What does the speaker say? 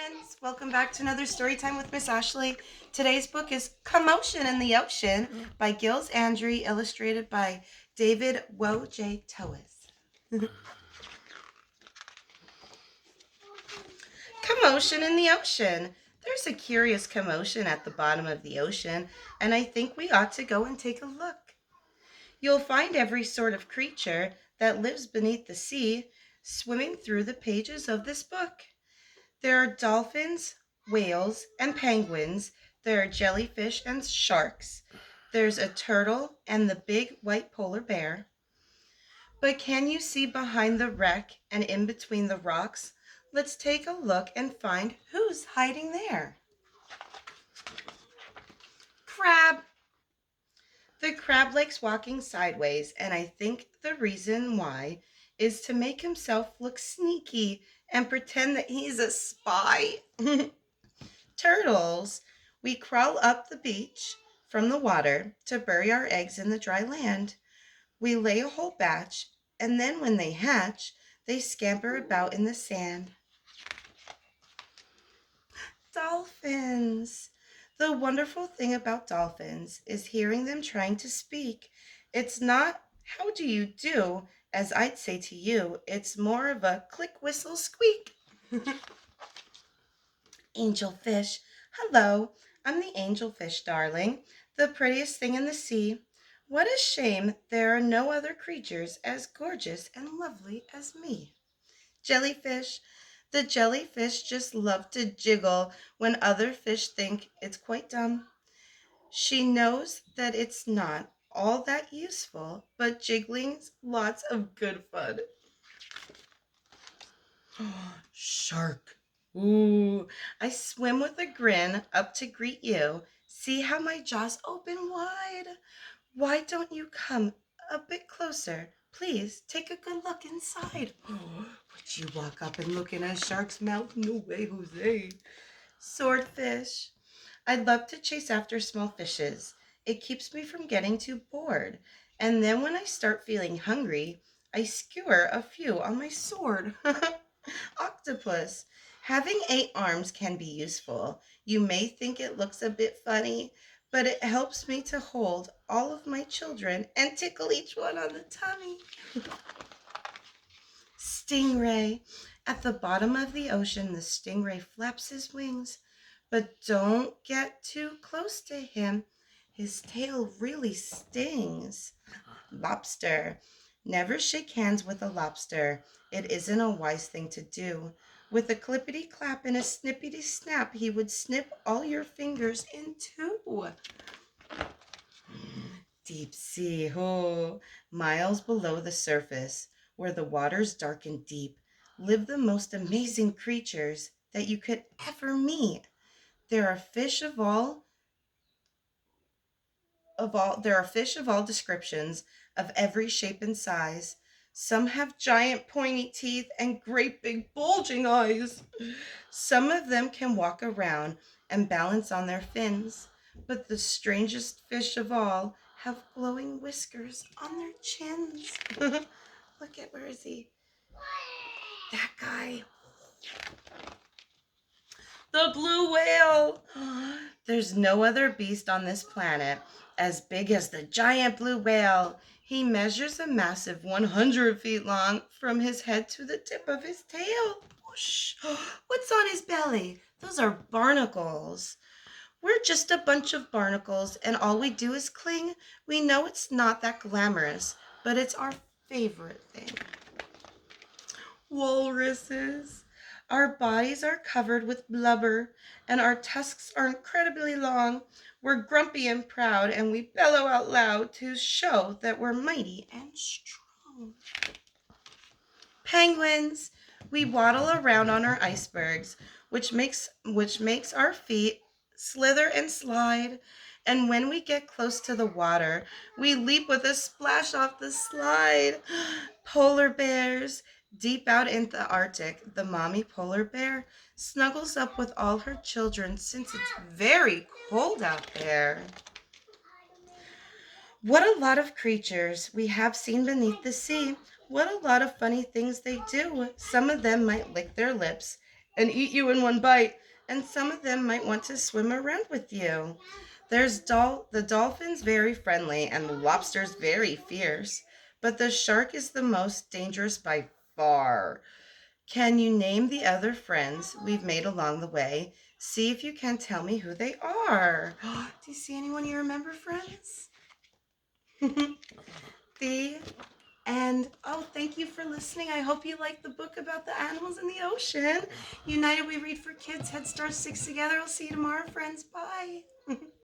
friends. Welcome back to another story time with Miss Ashley. Today's book is Commotion in the Ocean by Giles, Andreae, illustrated by David Wojtowycz. Commotion in the ocean. There's a curious commotion at the bottom of the ocean, and I think we ought to go and take a look. You'll find every sort of creature that lives beneath the sea swimming through the pages of this book. There are dolphins, whales, and penguins. There are jellyfish and sharks. There's a turtle and the big white polar bear. But can you see behind the wreck and in between the rocks? Let's take a look and find who's hiding there. Crab. The crab likes walking sideways, and I think the reason why is to make himself look sneaky and pretend that he's a spy. Turtles. We crawl up the beach from the water to bury our eggs in the dry land. We lay a whole batch, and then when they hatch, they scamper about in the sand. Dolphins. The wonderful thing about dolphins is hearing them trying to speak. It's not how do you do, as I'd say to you. It's more of a click whistle squeak. Angelfish. Hello, I'm the angelfish, darling, the prettiest thing in the sea. What a shame there are no other creatures as gorgeous and lovely as me. Jellyfish. The jellyfish just love to jiggle when other fish think it's quite dumb. She knows that it's not all that useful, but jiggling's lots of good fun. Shark. Ooh, I swim with a grin up to greet you. See how my jaws open wide? Why don't you come a bit closer? Please take a good look inside. Would you walk up and look in a shark's mouth? No way, Jose. Swordfish. I'd love to chase after small fishes. It keeps me from getting too bored. And then when I start feeling hungry, I skewer a few on my sword. Octopus. Having 8 arms can be useful. You may think it looks a bit funny, but it helps me to hold all of my children and tickle each one on the tummy. Stingray. At the bottom of the ocean, the stingray flaps his wings, but don't get too close to him. His tail really stings. Lobster. Never shake hands with a lobster. It isn't a wise thing to do. With a clippity clap and a snippity snap, he would snip all your fingers in two. Deep sea, miles below the surface, where the waters dark and deep, live the most amazing creatures that you could ever meet. There are fish of all descriptions, of every shape and size. Some have giant pointy teeth and great big bulging eyes. Some of them can walk around and balance on their fins, but the strangest fish of all have glowing whiskers on their chins. Look at, where is he? That guy. The blue whale. There's no other beast on this planet as big as the giant blue whale. He measures a massive 100 feet long from his head to the tip of his tail. Whoosh. What's on his belly? Those are barnacles. We're just a bunch of barnacles, and all we do is cling. We know it's not that glamorous, but it's our favorite thing. Walruses. Our bodies are covered with blubber, and our tusks are incredibly long. We're grumpy and proud, and we bellow out loud to show that we're mighty and strong. Penguins. We waddle around on our icebergs, which makes our feet slither and slide. And when we get close to the water, we leap with a splash off the slide. Polar bears. Deep out in the Arctic, the mommy polar bear snuggles up with all her children since it's very cold out there. What a lot of creatures we have seen beneath the sea. What a lot of funny things they do. Some of them might lick their lips and eat you in one bite, and some of them might want to swim around with you. There's the dolphin's very friendly and the lobster's very fierce, but the shark is the most dangerous by far. Can you name the other friends we've made along the way? See if you can tell me who they are. Do you see anyone you remember, friends? the And oh, thank you for listening. I hope you like the book about the animals in the ocean. United We Read for Kids, Head Start 6 together. I'll see you tomorrow, friends. Bye.